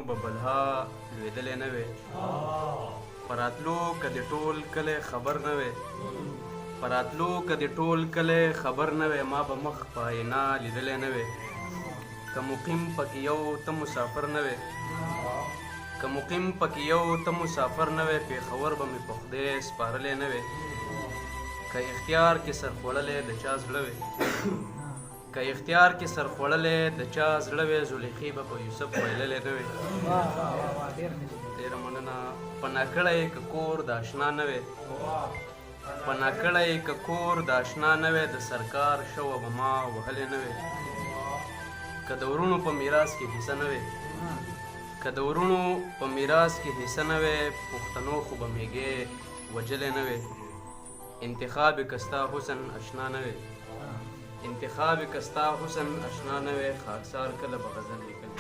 ببلها لوېدلې نه وې په راتلو که د ټول کلی خبر نه وې په راتلو که د ټول کلی خبر نه وې ما به مخ په آیینه لیدلی نه وې که مقیم پکې یو ته مسافر نه وې که مقیم پکې یو ته مسافر نه وې پېښور به مې په خدای سپارلی نه وې که اختیار کې سر خوړلی د چا زړه وې که اختیار کې سر خوړلی د چا زړه وې زلیخې به په یوسف ویللی نه وې ډېره مننه په ناکړی که کور د اشنا نه وې په ناکړی که کور د اشنا نه وې د سرکار شوه به ما وهلی نه وې که د ورونو په میراث کې حصه نه وې که د ورونو په میراث کې حصه نه وې پښتنو خو به میږې وجلی نه وې انتخاب که ستا حسن اشنا نه وې انتخاب که ستا حسن اشنا نه وې خاکسار کله به غزل لیکلی